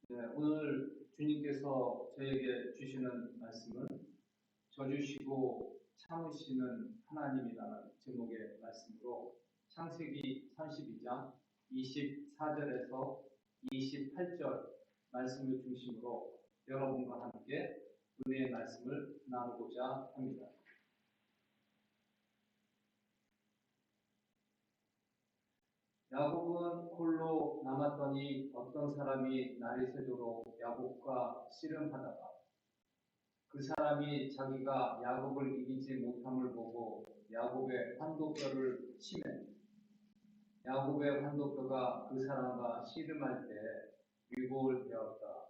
네, 오늘 주님께서 저에게 주시는 말씀은 져주시고 참으시는 하나님이라는 제목의 말씀으로 창세기 32장 24절에서 28절 말씀을 중심으로 여러분과 함께 은혜의 말씀을 나누고자 합니다. 야곱은 홀로 남았더니 어떤 사람이 날이 새도록 야곱과 씨름하다가 그 사람이 자기가 야곱을 이기지 못함을 보고 야곱의 환도뼈를 치매 야곱의 환도뼈가 그 사람과 씨름할 때 위고를 되었다.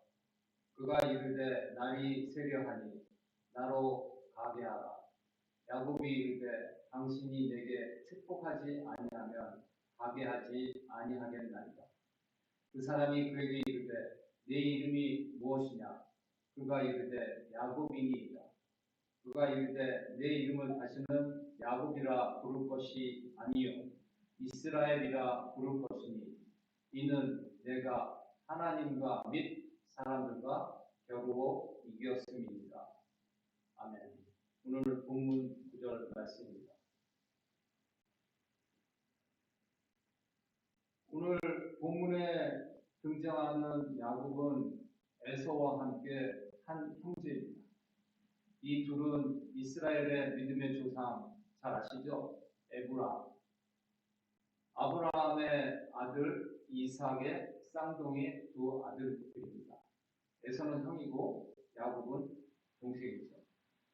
그가 이르되 날이 새려하니 나로 가게 하라. 야곱이 이르되 당신이 내게 축복하지 아니하면 가게 하지 아니하겠나이다. 그 사람이 그에게 이르되 네 이름이 무엇이냐? 그가 이르되 야곱이니이다. 그가 이르되 내 이름을 다시는 야곱이라 부를 것이 아니요 이스라엘이라 부를 것이니 이는 내가 하나님과 및 사람들과 겨루어 이겼음이니라. 아멘. 오늘 본문 9절 말씀입니다. 오늘 본문에 등장하는 야곱은 에서와 함께 한 형제입니다. 이 둘은 이스라엘의 믿음의 조상, 잘 아시죠? 아브라함의 아들 이삭의 쌍둥이 두 아들들입니다. 에서는 형이고 야곱은 동생이죠.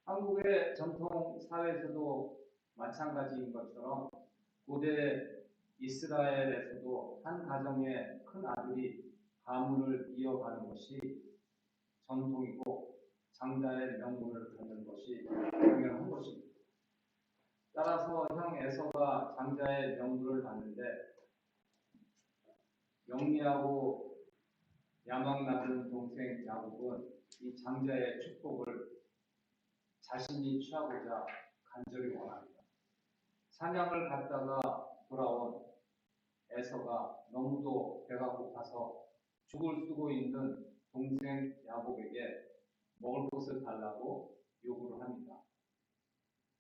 한국의 전통 사회에서도 마찬가지인 것처럼 고대 이스라엘에서도 한 가정의 큰 아들이 가문을 이어가는 것이 전통이고 장자의 명분을 갖는 것이 당연한 것입니다. 따라서 형 에서가 장자의 명분을 받는데 영리하고 야망 나는 동생 야곱은 이 장자의 축복을 자신이 취하고자 간절히 원합니다. 사냥을 갔다가 돌아온 에서가 너무도 배가 고파서 죽을 쓰고 있는 동생 야곱에게 먹을 것을 달라고 요구를 합니다.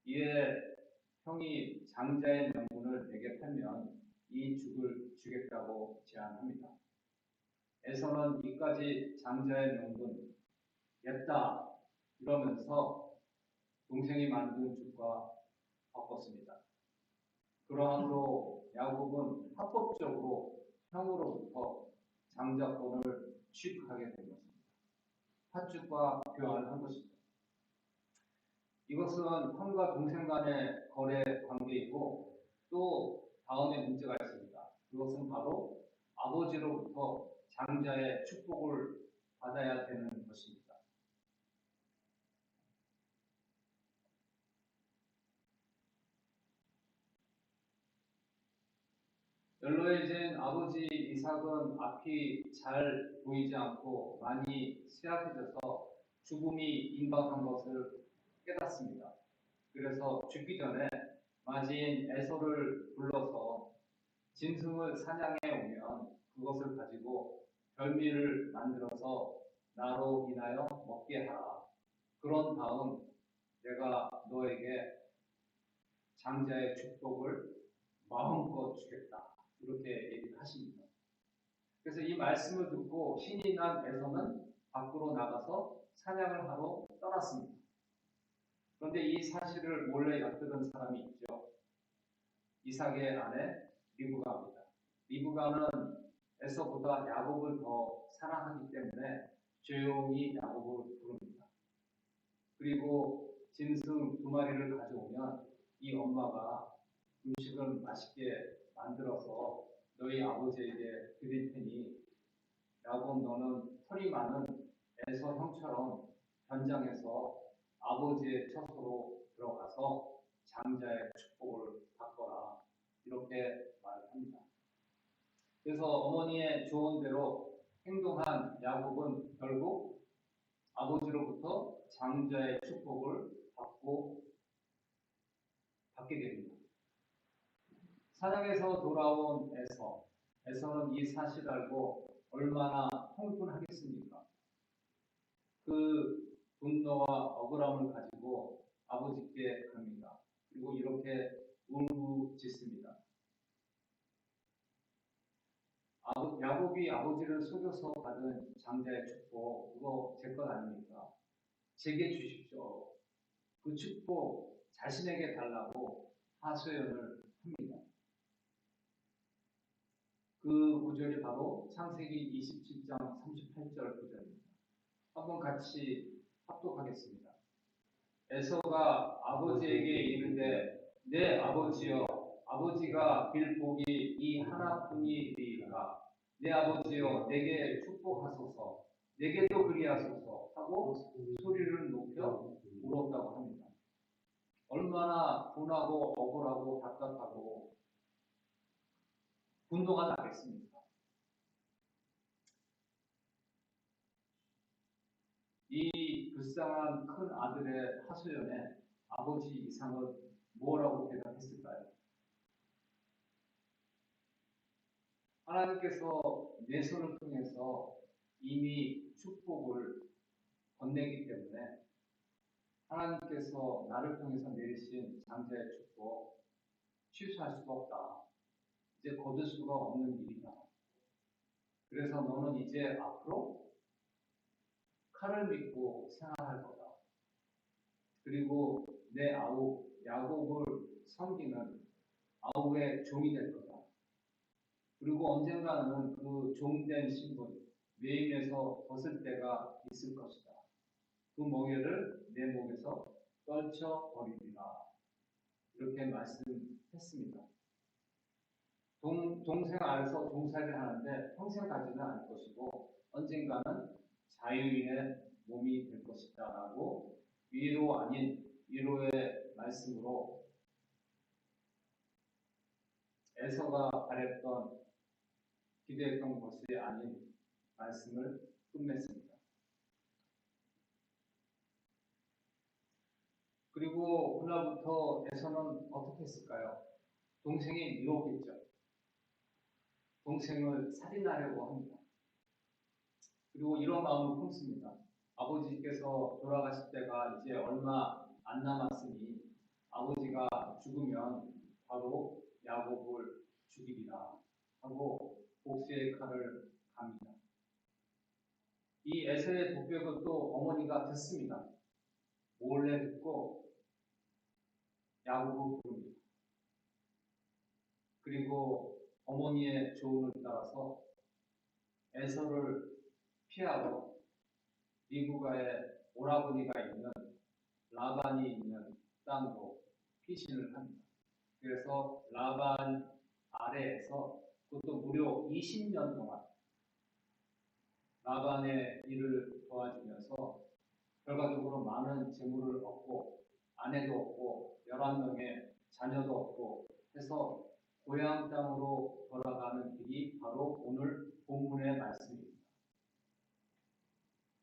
이에 형이 장자의 명분을 내게 팔면 이 죽을 주겠다고 제안합니다. 에서는 이까지 장자의 명분 였다 이러면서 동생이 만든 죽과 바꿨습니다. 그러므로 야곱은 합법적으로 형으로부터 장자권을 취득하게 된 것입니다. 팥죽과 교환한 것입니다. 이것은 형과 동생 간의 거래 관계이고 또 다음에 문제가 있습니다. 그것은 바로 아버지로부터 장자의 축복을 받아야 되는 것입니다. 연로해진 아버지 이삭은 앞이 잘 보이지 않고 많이 쇠약해져서 죽음이 임박한 것을 깨닫습니다. 그래서 죽기 전에 맞이인 에서를 불러서 짐승을 사냥해 오면 그것을 가지고 별미를 만들어서 나로 인하여 먹게 하라. 그런 다음 내가 너에게 장자의 축복을 마음껏 주겠다. 이렇게 얘기를 하십니다. 그래서 이 말씀을 듣고 신이 난 에서는 밖으로 나가서 사냥을 하러 떠났습니다. 그런데 이 사실을 몰래 엿들은 사람이 있죠. 이삭의 아내 리브가입니다. 리브가는 에서보다 야곱을 더 사랑하기 때문에 조용히 야곱을 부릅니다. 그리고 짐승 2마리를 가져오면 이 엄마가 음식을 맛있게 만들어서 너희 아버지에게 드릴 테니 야곱 너는 털이 많은 에서 형처럼 변장해서 아버지의 처소로 들어가서 장자의 축복을 받거라. 이렇게 말합니다. 그래서 어머니의 조언대로 행동한 야곱은 결국 아버지로부터 장자의 축복을 받게 됩니다. 사냥에서 돌아온 에서는 이 사실을 알고 얼마나 흥분하겠습니까? 그 분노와 억울함을 가지고 아버지께 갑니다. 그리고 이렇게 울부짖습니다. 야곱이 아버지를 속여서 받은 장자의 축복, 그거 제 것 아닙니까? 제게 주십시오. 그 축복 자신에게 달라고 하소연을 합니다. 그 구절이 바로 창세기 27장 38절 구절입니다. 한번 같이 합독하겠습니다. 에서가 아버지에게 이르되 내 아버지여, 아버지가 빌 복이 이 하나뿐이리이다. 내 아버지여, 내게 축복하소서, 내게도 그리하소서 하고 소리를 높여 울었다고 합니다. 얼마나 분하고 억울하고 답답하고 분노가 나겠습니까? 이 불쌍한 큰 아들의 하소연에 아버지 이상은 뭐라고 대답했을까요? 하나님께서 내 손을 통해서 이미 축복을 건네기 때문에 하나님께서 나를 통해서 내리신 장자의 축복 취소할 수가 없다. 이제 거둘 수가 없는 일이다. 그래서 너는 이제 앞으로 칼을 믿고 생활할 거다. 그리고 내 아우 야곱을 섬기는 아우의 종이 될 거다. 그리고 언젠가는 그 종된 신분, 매임에서 벗을 때가 있을 것이다. 그 멍에를 내 몸에서 떨쳐버리리라. 이렇게 말씀했습니다. 동생 아래서 종살이를 하는데 평생 가지는 않을 것이고 언젠가는 자유인의 몸이 될 것이다 라고 위로 아닌 위로의 말씀으로 에서가 바랬던 기대했던 것이 아닌 말씀을 끝냈습니다. 그리고 그날부터 에서는 어떻게 했을까요? 동생이 미웠겠죠. 동생을 살인하려고 합니다. 그리고 이런 마음을 품습니다. 아버지께서 돌아가실 때가 이제 얼마 안 남았으니 아버지가 죽으면 바로 야곱을 죽이리라 하고 복수의 칼을 갑니다. 이 에서의 독백을 또 어머니가 듣습니다. 몰래 듣고 야곱을 부릅니다. 그리고 어머니의 조언을 따라서 에서를 피하고 리브가의 오라버니가 있는 라반이 있는 땅으로 피신을 합니다. 그래서 라반 아래에서 그것도 무려 20년 동안 라반의 일을 도와주면서 결과적으로 많은 재물을 얻고 아내도 얻고 11명의 자녀도 얻고 해서 고향 땅으로 돌아가는 길이 바로 오늘 본문의 말씀입니다.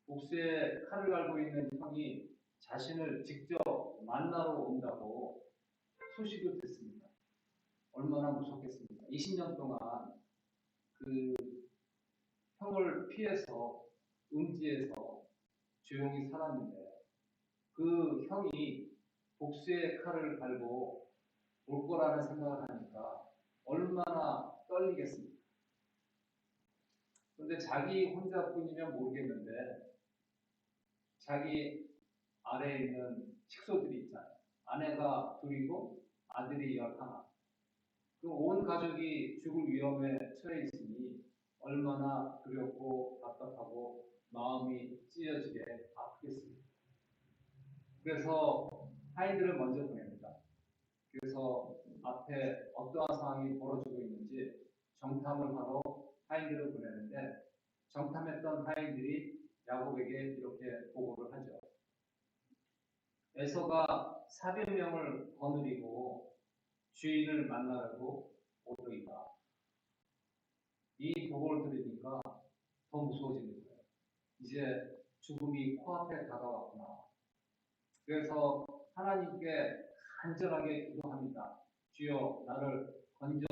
복수에 칼을 갈고 있는 형이 자신을 직접 만나러 온다고 소식을 듣습니다. 얼마나 무섭겠습니까? 20년 동안 그 형을 피해서 음지에서 조용히 살았는데 그 형이 복수의 칼을 갈고 올 거라는 생각을 하니까 얼마나 떨리겠습니까? 그런데 자기 혼자뿐이면 모르겠는데 자기 아래에 있는 식소들이 있잖아요. 아내가 둘이고 아들이 11. 그 온 가족이 죽을 위험에 처해 있으니 얼마나 두렵고 답답하고 마음이 찢어지게 아프겠습니까? 그래서 하인들을 먼저 보냅니다. 그래서 앞에 어떠한 상황이 벌어지고 있는지 정탐을 하러 하인들을 보내는데 정탐했던 하인들이 야곱에게 이렇게 보고를 하죠. 에서가 400명을 거느리고 주인을 만나려고 오더이다. 이 보고를 들으니까 더 무서워지는 거예요. 이제 죽음이 코앞에 다가왔구나. 그래서 하나님께 간절하게 기도합니다. 주여 나를 건져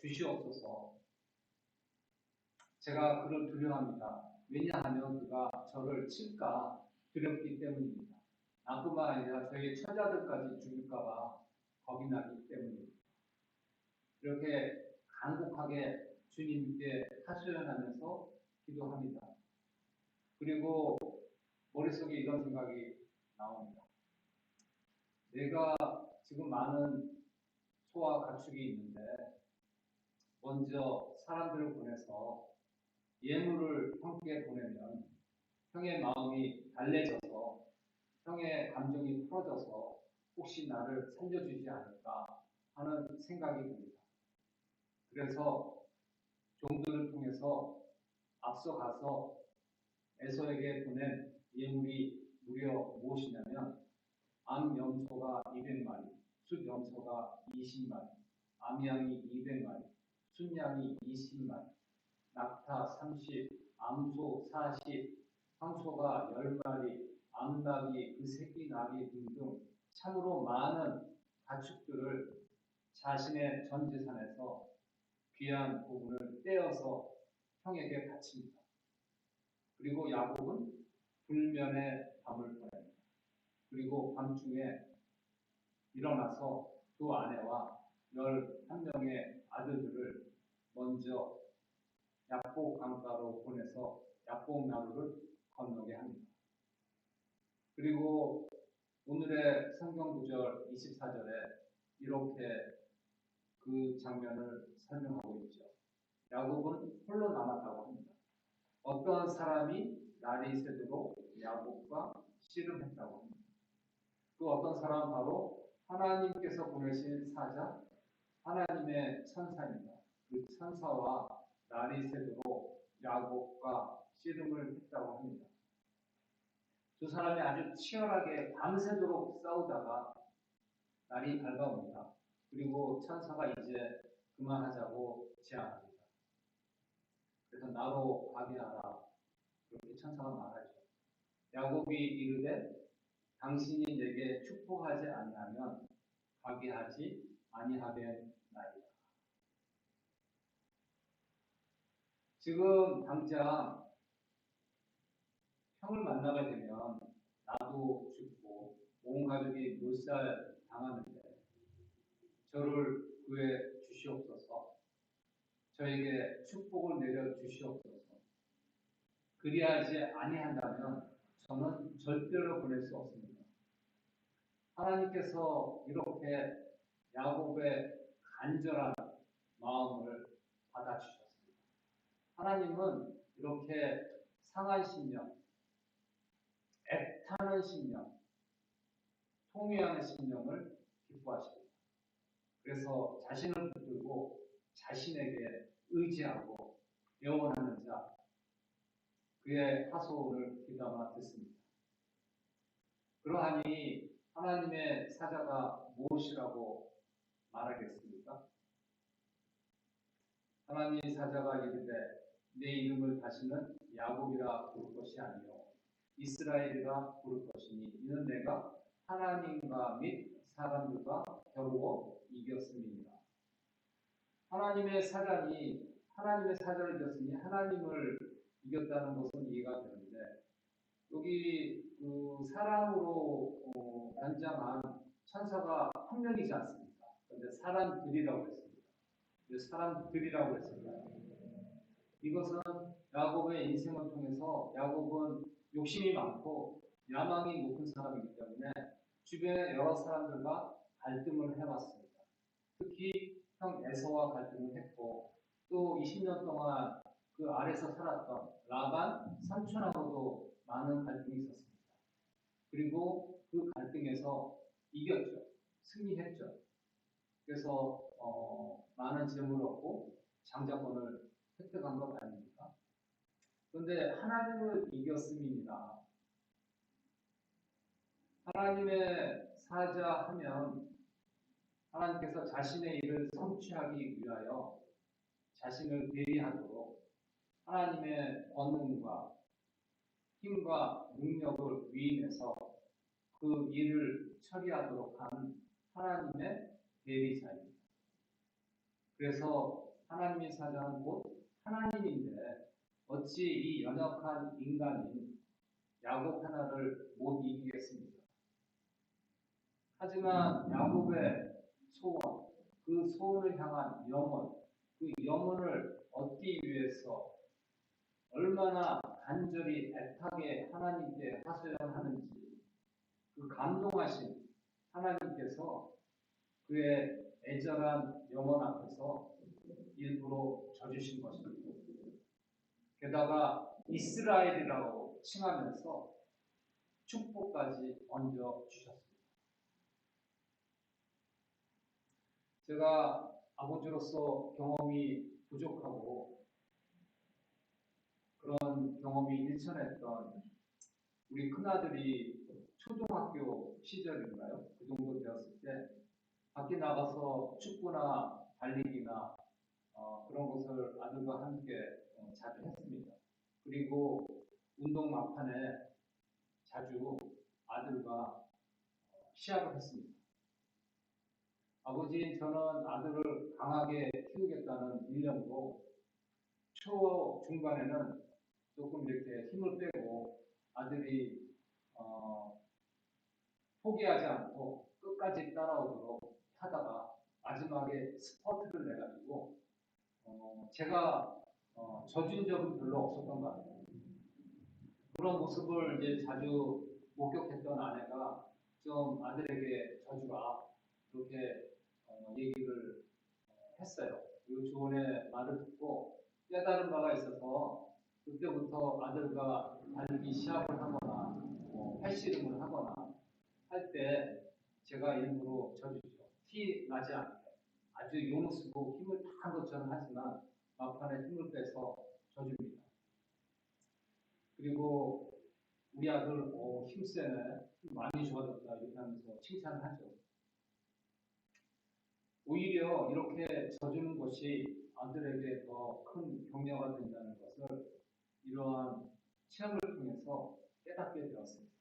주시옵소서. 제가 그를 두려워합니다. 왜냐하면 그가 저를 칠까 두렵기 때문입니다. 나뿐만 아니라 저희 처자들까지 죽일까봐 겁이 나기 때문입니다. 이렇게 간곡하게 주님께 하소연하면서 기도합니다. 그리고 머릿속에 이런 생각이 나옵니다. 내가 지금 많은 소와 가축이 있는데 먼저 사람들을 보내서 예물을 형께 보내면 형의 마음이 달래져서 형의 감정이 풀어져서 혹시 나를 살려주지 않을까 하는 생각이 듭니다. 그래서 종들을 통해서 앞서가서 에서에게 보낸 예물이 무려 무엇이냐면 암염소가 200마리, 숫염소가 20마리, 암양이 200마리, 순양이 20마리, 낙타 30, 암소 40, 황소가 10마리, 암나귀, 그 새끼 나귀 등등 참으로 많은 가축들을 자신의 전 재산에서 귀한 부분을 떼어서 형에게 바칩니다. 그리고 야곱은 불면에 밤을 보냅니다. 그리고 밤중에 일어나서 두 아내와 11명의 아들들을 먼저 약복 강가로 보내서 약복 나루를 건너게 합니다. 그리고 오늘의 성경 구절 24절에 이렇게 그 장면을 설명하고 있죠. 야곱은 홀로 남았다고 합니다. 어떤 사람이 날이 새도록 야곱과 씨름했다고 합니다. 그 어떤 사람은 바로 하나님께서 보내신 사자, 하나님의 천사입니다. 그 천사와 날이 새도록 야곱과 씨름을 했다고 합니다. 두 사람이 아주 치열하게 밤새도록 싸우다가 날이 밝아옵니다. 그리고 천사가 이제 그만하자고 제안합니다. 그래서 나로 가게하라. 그렇게 천사가 말하죠. 야곱이 이르되 당신이 내게 축복하지 아니하면 가게하지 아니하겠나이다. 지금 당장 형을 만나게 되면 나도 죽고 온 가족이 몰살 당하는데 저를 구해 주시옵소서. 저에게 축복을 내려 주시옵소서. 그리하지 아니한다면 저는 절대로 보낼 수 없습니다. 하나님께서 이렇게 야곱의 간절한 마음을 받아주셨습니다. 하나님은 이렇게 상한 심령, 애타는 심령, 통회하는 심령을 기뻐하십니다. 그래서 자신을 붙들고 자신에게 의지하고 애원하는 자, 그의 하소를 귀담아 듣습니다. 그러하니 하나님의 사자가 무엇이라고 말하겠습니까? 하나님의 사자가 이르되 내 이름을 다시는 야곱이라 부를 것이 아니요 이스라엘이라 부를 것이니 이는 내가 하나님과 및 사람들과 겨루어 이겼음이니라. 하나님의 사자를 이겼으니 하나님을 이겼다는 것은 이해가 되는데 여기 그 사람으로 단장한 천사가 한 명이지 않습니까? 그런데 사람들이라고 했습니다. 사람들이라고 했습니다. 이것은 야곱의 인생을 통해서 야곱은 욕심이 많고 야망이 높은 사람이기 때문에 주변의 여러 사람들과 갈등을 해왔습니다. 특히 형 에서와 갈등을 했고 또 20년 동안 그 아래서 살았던 라반 삼촌하고도 많은 갈등이 있었습니다. 그리고 그 갈등에서 이겼죠. 승리했죠. 그래서 많은 재물을 얻고 장자권을 획득한 것 아닙니까? 그런데 하나님을 이겼음이니라. 하나님의 사자 하면 하나님께서 자신의 일을 성취하기 위하여 자신을 대리하도록 하나님의 권능과 힘과 능력을 위임해서 그 일을 처리하도록 한 하나님의 대리자입니다. 그래서 하나님의 사자는 곧 하나님인데 어찌 이 연약한 인간인 야곱 하나를 못 이기겠습니까? 하지만 야곱의 소원, 그 소원을 향한 염원, 그 염원을 얻기 위해서 얼마나 간절히 애타게 하나님께 하소연하는지 그 감동하신 하나님께서 그의 애절한 염원 앞에서 일부러 져주신 것입니다. 게다가 이스라엘이라고 칭하면서 축복까지 얹어 주셨습니다. 제가 아버지로서 경험이 부족하고 그런 경험이 일천했던 우리 큰아들이 초등학교 시절인가요? 그 정도 되었을 때 밖에 나가서 축구나 달리기나 그런 것을 아들과 함께 자주 했습니다. 그리고 운동 막판에 자주 아들과 시합을 했습니다. 아버지, 저는 아들을 강하게 키우겠다는 일념으로 초중반에는 조금 이렇게 힘을 빼고 아들이 포기하지 않고 끝까지 따라오도록 하다가 마지막에 스퍼트를 내가지고 제가 져준 적은 별로 없었던 것 같아요. 그런 모습을 이제 자주 목격했던 아내가 좀 아들에게 져주라 그렇게 얘기를 했어요. 그 조언의 말을 듣고 깨달은 바가 있어서 그때부터 아들과 달리기 시합을 하거나 팔씨름을 하거나 할 때 제가 일부러 져주죠. 티 나지 않게 아주 용쓰고 힘을 다 한 것처럼 하지만 막판에 힘을 빼서 져줍니다. 그리고 우리 아들 힘세네, 많이 좋아졌다 이렇게 하면서 칭찬을 하죠. 오히려 이렇게 져주는 것이 아들에게 더 큰 격려가 된다는 것을 이러한 체험을 통해서 깨닫게 되었습니다.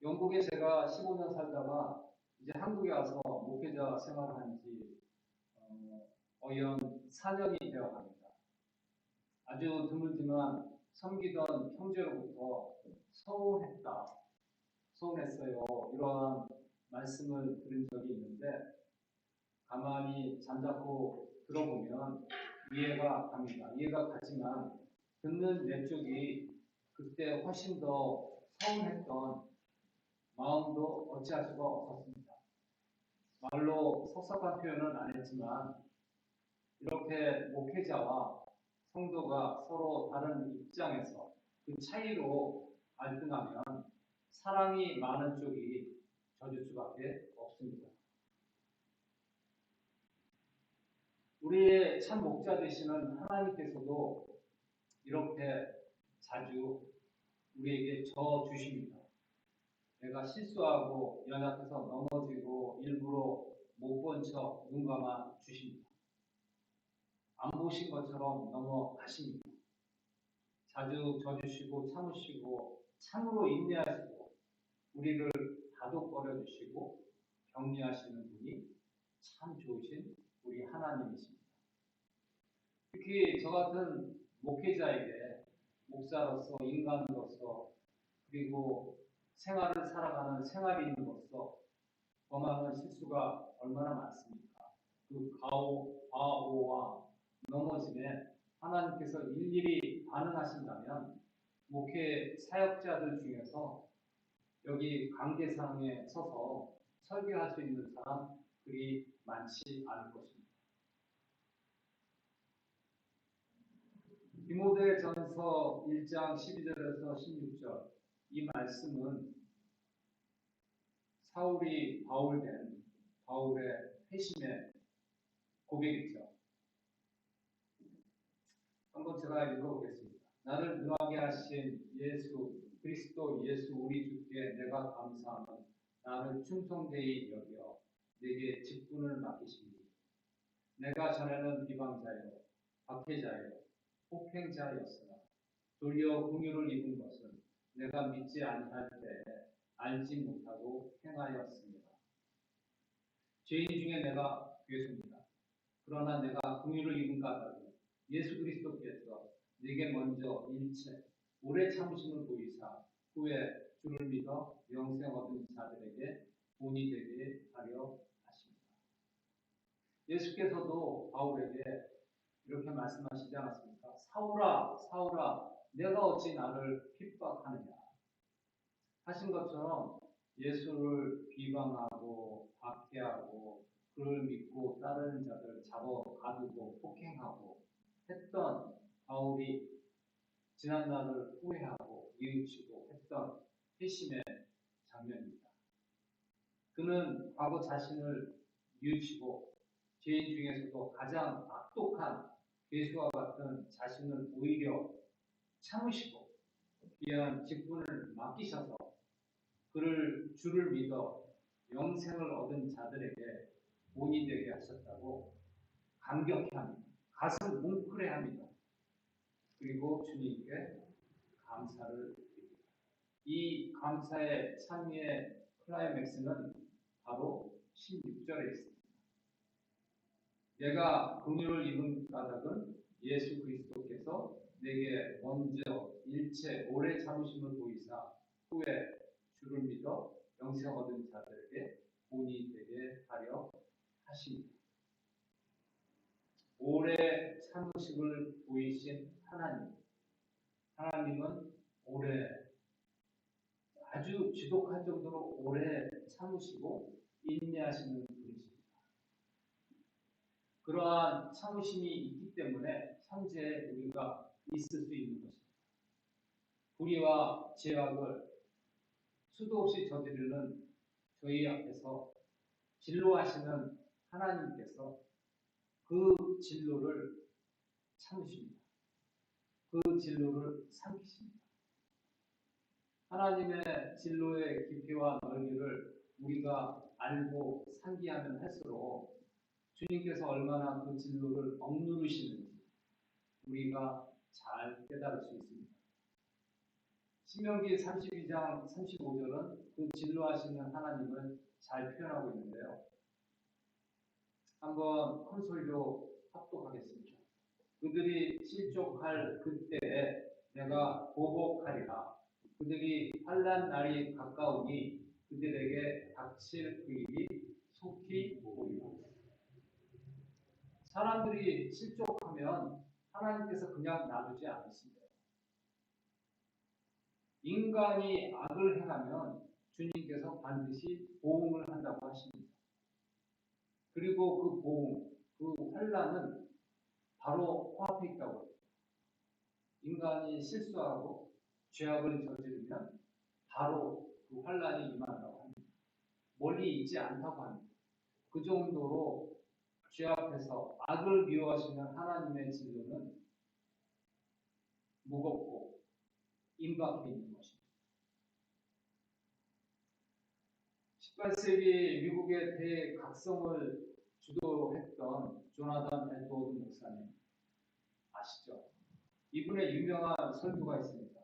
영국에 제가 15년 살다가 이제 한국에 와서 목회자 생활을 한 지 어연 4년이 되어 갑니다. 아주 드물지만 섬기던 형제로부터 서운했어요. 이러한 말씀을 들은 적이 있는데 가만히 잠자코 들어보면 이해가 갑니다. 이해가 가지만 듣는 내 쪽이 그때 훨씬 더 서운했던 마음도 어찌할 수가 없었습니다. 말로 섭섭한 표현은 안 했지만 이렇게 목회자와 성도가 서로 다른 입장에서 그 차이로 갈등하면 사랑이 많은 쪽이 져줄 수밖에 없습니다. 우리의 참 목자 되시는 하나님께서도 이렇게 자주 우리에게 져 주십니다. 내가 실수하고 연약해서 넘어지고 일부러 못 본 척 눈 감아 주십니다. 안 보신 것처럼 넘어가십니다. 자주 져주시고 참으시고 참으로 인내하시고 우리를 다독거려 주시고 격려하시는 분이 참 좋으신 우리 하나님이십니다. 특히 저 같은 목회자에게 목사로서 인간으로서 그리고 생활을 살아가는 생활인으로서 범하는 실수가 얼마나 많습니까? 그 과오와 넘어짐에 하나님께서 일일이 반응하신다면 목회 사역자들 중에서 여기 강대상에 서서 설교할 수 있는 사람 그리 많지 않을 것입니다. 디모데전서 1장 12절에서 16절 이 말씀은 사울이 바울된 바울의 회심의 고백이죠. 한번 제가 읽어보겠습니다. 나를 능하게 하신 예수 그리스도 예수 우리 주께 내가 감사하며 나를 충성되이 여겨 내게 직분을 맡기시니 내가 전에는 비방자요 박해자요 폭행자였으나 도리어 긍휼을 입은 것은 내가 믿지 아니할 때에 알지 못하고 행하였습니다. 죄인 중에 내가 괴수입니다. 그러나 내가 긍휼을 입은 까닭은 예수 그리스도께서 내게 먼저 일체 오래 참으심을 보이사 후에 주를 믿어 영생 얻은 자들에게 본이 되게 하려 하십니다. 예수께서도 바울에게 이렇게 말씀하시지 않았습니까? 사울아, 사울아, 내가 어찌 나를 핍박하느냐 하신 것처럼 예수를 비방하고 박해하고 그를 믿고 따르는 자들 잡아 가두고 폭행하고 했던 바울이 지난날을 후회하고 뉘우치고 했던 회심의 장면입니다. 그는 과거 자신을 뉘우치고 죄인 중에서도 가장 악독한 괴수와 같은 자신을 오히려 참으시고 귀한 직분을 맡기셔서 그를 주를 믿어 영생을 얻은 자들에게 본이 되게 하셨다고 감격해합니다. 가슴 뭉클해합니다. 그리고 주님께 감사를 드립니다. 이 감사의 찬미의 클라이맥스는 바로 16절에 있습니다. 내가 긍휼을 입은 까닭은 예수 그리스도께서 내게 먼저 일체 오래 참으심을 보이사 후에 주를 믿어 영생 얻은 자들에게 본이 되게 하려 하십니다. 오래 참으심을 보이신 하나님은 오래 아주 지독한 정도로 오래 참으시고 인내하시는 분이십니다. 그러한 참으심이 있기 때문에 현재 우리가 있을 수 있는 것입니다. 불의와 죄악을 수도 없이 저지르는 저희 앞에서 진로하시는 하나님께서 그 진로를 참으십니다. 그 진로를 삼키십니다. 하나님의 진로의 깊이와 넓이를 우리가 알고 상기하면 할수록 주님께서 얼마나 그 진로를 억누르시는지 우리가 잘 깨달을 수 있습니다. 신명기 32장 35절은 그 진로하시는 하나님을 잘 표현하고 있는데요. 한번 콘솔로 합독하겠습니다. 그들이 실족할 그때에 내가 보복하리라. 그들이 환난 날이 가까우니 그들에게 닥칠 그 일이 속히 보이리라. 사람들이 실족하면 하나님께서 그냥 놔두지 않으십니다. 인간이 악을 행하면 주님께서 반드시 보응을 한다고 하십니다. 그리고 그 보응, 그 환난은 바로 코앞에 있다고 합니다. 인간이 실수하고 죄악을 저지르면 바로 그 환난이 임한다고 합니다. 멀리 있지 않다고 합니다. 그 정도로 죄 앞에서 악을 미워하시는 하나님의 진로는 무겁고 임박해 있는 것입니다. 18세기 미국의 대각성을 주도했던 조나단 에드워드 목사님 아시죠? 이분의 유명한 설교가 있습니다.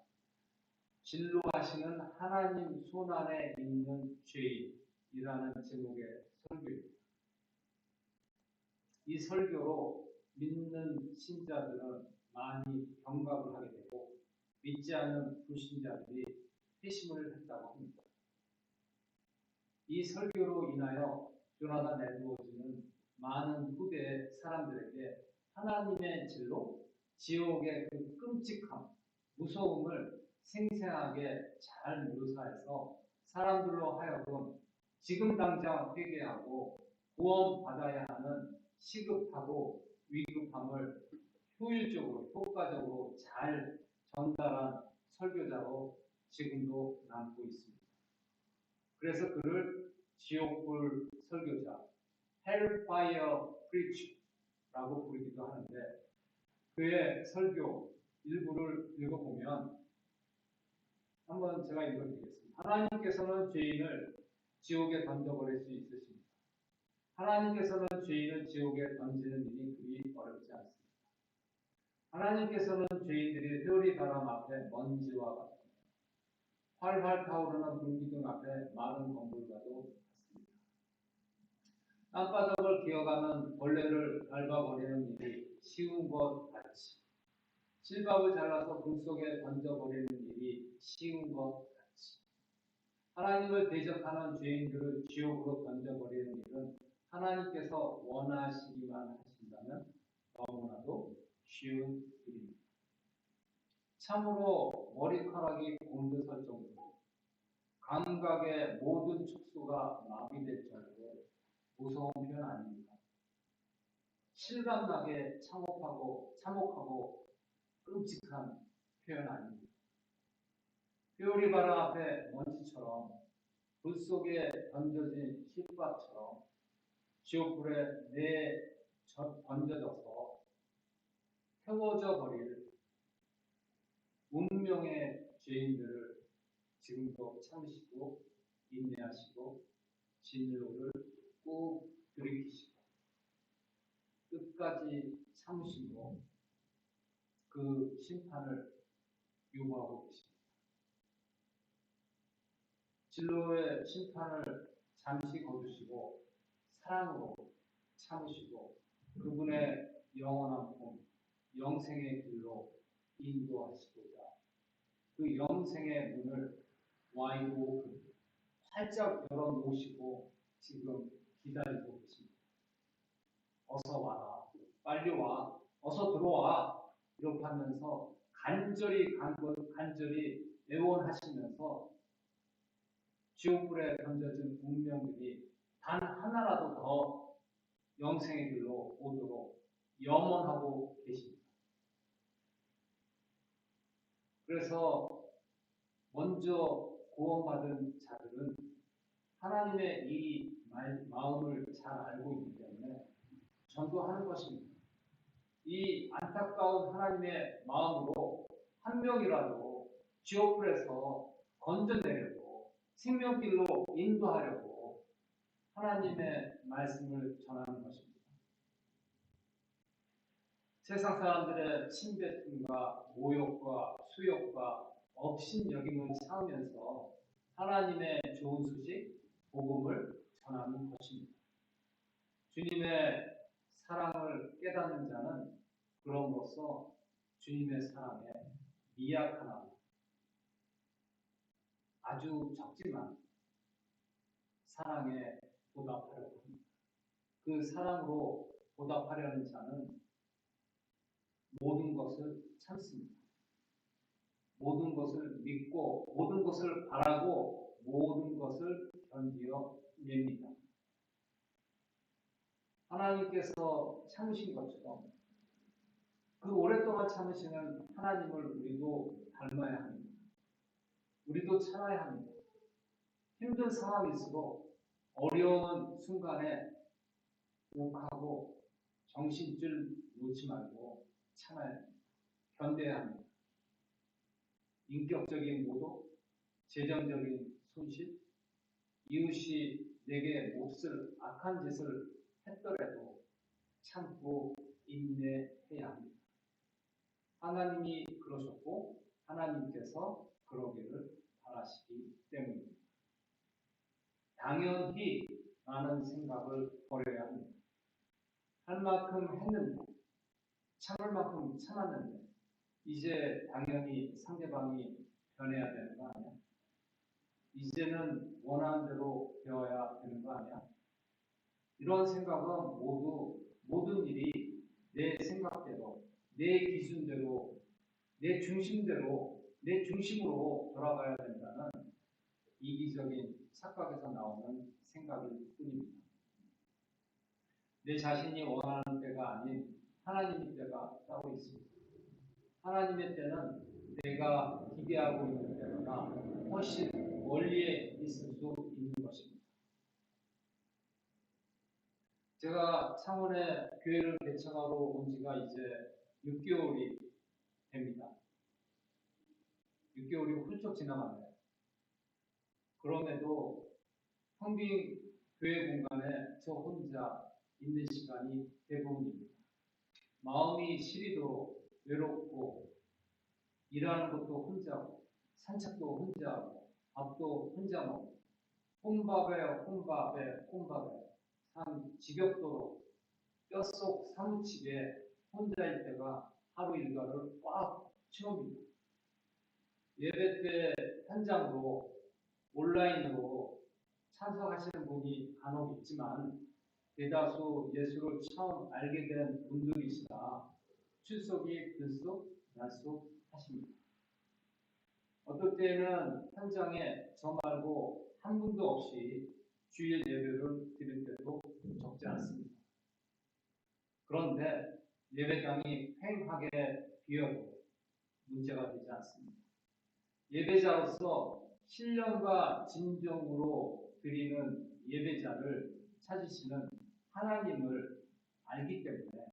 진로하시는 하나님 손안에 있는 죄인이라는 제목의 설교입니다. 이 설교로 믿는 신자들은 많이 경각을 하게 되고 믿지 않는 불신자들이 회심을 했다고 합니다. 이 설교로 인하여 조나단 에드워즈는 많은 후대 사람들에게 하나님의 진로, 지옥의 그 끔찍함, 무서움을 생생하게 잘 묘사해서 사람들로 하여금 지금 당장 회개하고 구원받아야 하는 시급하고 위급함을 효율적으로, 효과적으로 잘 전달한 설교자로 지금도 남고 있습니다. 그래서 그를 지옥불 설교자, Hellfire Preacher라고 부르기도 하는데 그의 설교 일부를 읽어보면 한번 제가 읽어드리겠습니다. 하나님께서는 죄인을 지옥에 던져버릴 수 있으십니다. 하나님께서는 죄인을 지옥에 던지는 일이 그리 어렵지 않습니다. 하나님께서는 죄인들이 회오리 바람 앞에 먼지와 같습니다. 활활 타오르는 불기둥 앞에 마른 건물과도 같습니다. 땅바닥을 기어가면 벌레를 밟아버리는 일이 쉬운 것 같이, 실밥을 잘라서 불 속에 던져버리는 일이 쉬운 것 같이, 하나님을 대적하는 죄인들을 지옥으로 던져버리는 일은 하나님께서 원하시기만 하신다면 너무나도 쉬운 일입니다. 참으로 머리카락이 곤두설 정도로 감각의 모든 촉수가 마비될 정도로 무서운 표현 아닙니까? 실감나게 참혹하고 끔찍한 표현 아닙니까? 회오리 바람 앞에 먼지처럼 불 속에 던져진 실밥처럼 지옥불에 던져져서 태워져 버릴 운명의 죄인들을 지금도 참으시고 인내하시고 진노를 꾹 들이키시고 끝까지 참으시고 그 심판을 요구하고 계십니다. 진로의 심판을 잠시 거두시고 사랑으로 참으시고 그분의 영원한 봄, 영생의 길로 인도하시고자 그 영생의 문을 와이드 활짝 열어놓으시고 지금 기다리고 계십니다. 어서 와라, 빨리 와, 어서 들어와 이렇게 하면서 간절히 애원하시면서 지옥불에 던져진 운명들이 단 하나라도 더 영생의 길로 오도록 염원하고 계십니다. 그래서 먼저 구원받은 자들은 하나님의 이 마음을 잘 알고 있기 때문에 전도하는 것입니다. 이 안타까운 하나님의 마음으로 한 명이라도 지옥불에서 건져내려고 생명길로 인도하려고 하나님의 말씀을 전하는 것입니다. 세상 사람들의 침뱉음과 모욕과 수욕과 업신여김을 참으면서 하나님의 좋은 소식, 복음을 전하는 것입니다. 주님의 사랑을 깨닫는 자는 그럼으로써 주님의 사랑에 미약하나 아주 적지만 사랑에 보답하려고 합니다. 그 사랑으로 보답하려는 자는 모든 것을 참습니다. 모든 것을 믿고 모든 것을 바라고 모든 것을 견디어 냅니다. 하나님께서 참으신 것처럼 그 오랫동안 참으시는 하나님을 우리도 닮아야 합니다. 우리도 참아야 합니다. 힘든 상황일수록 어려운 순간에 욱하고 정신줄 놓지 말고 참아야 합니다. 견뎌야 합니다. 인격적인 모독, 재정적인 손실, 이웃이 내게 몹쓸 악한 짓을 했더라도 참고 인내해야 합니다. 하나님이 그러셨고 하나님께서 그러기를 바라시기 때문입니다. 당연히 라는 생각을 버려야 합니다. 할 만큼 했는데, 참을 만큼 참았는데 이제 당연히 상대방이 변해야 되는 거 아니야? 이제는 원하는 대로 되어야 되는 거 아니야? 이런 생각은 모든 일이 내 생각대로, 내 기준대로, 내 중심으로 돌아가야 된다는 이기적인 착각에서 나오는 생각일 뿐입니다. 내 자신이 원하는 때가 아닌 하나님의 때가 따로 있습니다. 하나님의 때는 내가 기대하고 있는 때보다 훨씬 멀리에 있을 수 있는 것입니다. 제가 창원에 교회를 개척하러 온 지가 이제 6개월이 됩니다. 6개월이 훌쩍 지나갔네요. 그럼에도 텅빈 교회 공간에 저 혼자 있는 시간이 대부분입니다. 마음이 시리도 외롭고 일하는 것도 혼자 하고 산책도 혼자 하고 밥도 혼자 먹고 혼밥에 참 지겹도록 뼛속 사무치게 혼자일 때가 하루 일과를 꽉 채웁니다. 예배 때 현장으로 온라인으로 참석하시는 분이 간혹 있지만 대다수 예수를 처음 알게 된 분들이시라 출석이 들쑥날쑥하십니다. 어떨 때는 현장에 저 말고 한 분도 없이 주일 예배를 드릴 때도 적지 않습니다. 그런데 예배당이 휑하게 비어도 문제가 되지 않습니다. 예배자로서 신령과 진정으로 드리는 예배자를 찾으시는 하나님을 알기 때문에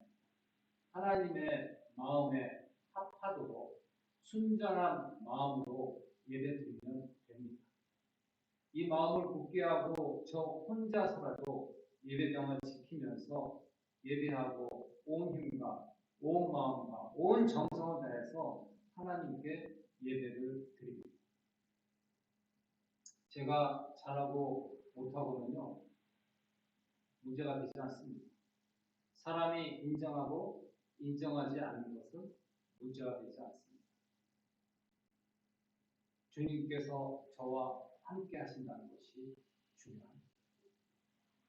하나님의 마음에 합하도록 순전한 마음으로 예배드리면 됩니다. 이 마음을 굳게 하고 저 혼자서라도 예배당을 지키면서 예배하고 온 힘과 온 마음과 온 정성을 다해서 하나님께 예배를 드립니다. 제가 잘하고 못하고는요 문제가 되지 않습니다. 사람이 인정하고 인정하지 않는 것은 문제가 되지 않습니다. 주님께서 저와 함께 하신다는 것이 중요합니다.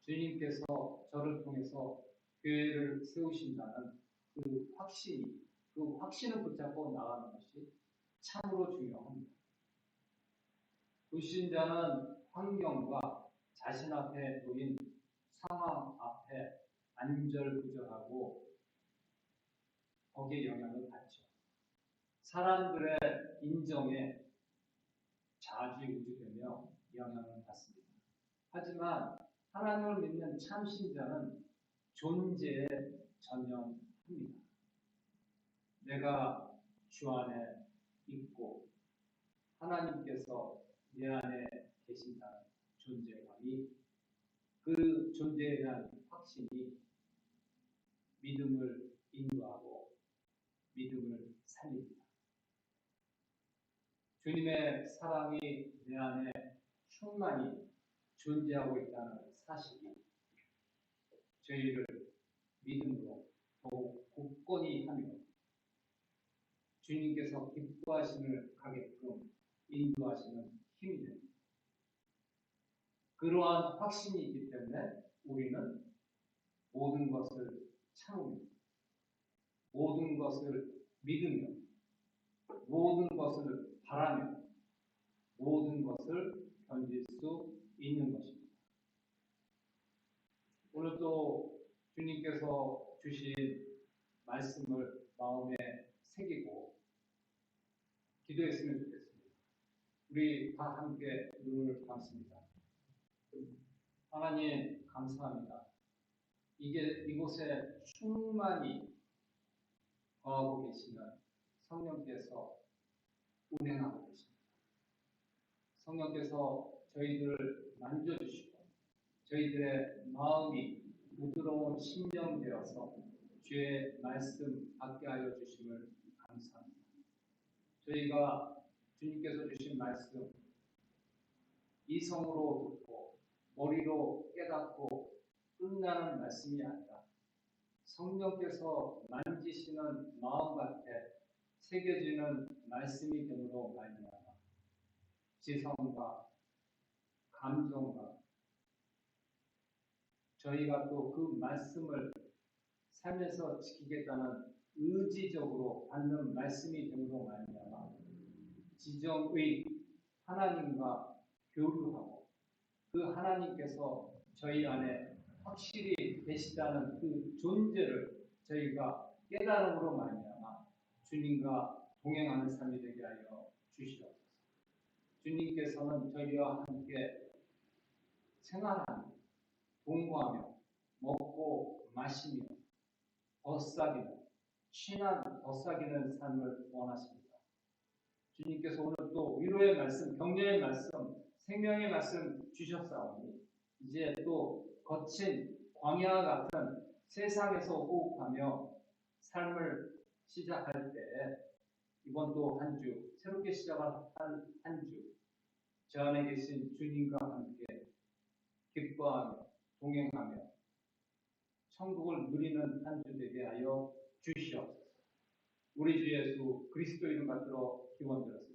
주님께서 저를 통해서 교회를 세우신다는 그 확신을 붙잡고 나가는 것이 참으로 중요합니다. 불신자는 환경과 자신 앞에 놓인 상황 앞에 안절부절하고 거기에 영향을 받죠. 사람들의 인정에 좌지우지되며 영향을 받습니다. 하지만 하나님을 믿는 참신자는 존재에 전념합니다. 내가 주 안에 있고 하나님께서 내 안에 계신다는 존재감이 그 존재에 대한 확신이 믿음을 인도하고 믿음을 살립니다. 주님의 사랑이 내 안에 충만히 존재하고 있다는 사실이 저희를 믿음으로 더욱 굳건히 하며 주님께서 기뻐하시는 가게끔 인도하시는 힘이 됩니다. 그러한 확신이 있기 때문에 우리는 모든 것을 참으며 모든 것을 믿으며 모든 것을 바라며 모든 것을 견딜 수 있는 것입니다. 오늘도 주님께서 주신 말씀을 마음에 새기고 기도했으면 좋겠습니다. 우리 다 함께 눈을 감습니다. 하나님 감사합니다. 이곳에 충만히 거하고 계시는 성령께서 운행하고 계십니다. 성령께서 저희들을 만져주시고 저희들의 마음이 부드러운 심령 되어서 주의 말씀 받게 하여 주심을 감사합니다. 저희가 주님께서 주신 말씀 이성으로 듣고 머리로 깨닫고 끝나는 말씀이 아니라 성령께서 만지시는 마음밭에 새겨지는 말씀이 됨으로 말미암아 지성과 감정과 저희가 또 그 말씀을 삶에서 지키겠다는 의지적으로 받는 말씀이 됨으로 말미암아 지정의 하나님과 교류하고 그 하나님께서 저희 안에 확실히 계시다는 그 존재를 저희가 깨달음으로 말미암아 주님과 동행하는 삶이 되게 하여 주시옵소서. 주님께서는 저희와 함께 생활하며 동거하며 먹고 마시며 벗사귀며 친한 벗사귀는 삶을 원하십니다. 주님께서 오늘 또 위로의 말씀, 격려의 말씀, 생명의 말씀 주셨사오니 이제 또 거친 광야 같은 세상에서 호흡하며 삶을 시작할 때 이번 또 한 주, 새롭게 시작할 한 주, 저 안에 계신 주님과 함께 기뻐하며 동행하며 천국을 누리는 한 주 되게 하여 주시옵소서. 우리 주 예수 그리스도 이름 받들어 기원드렸습니다.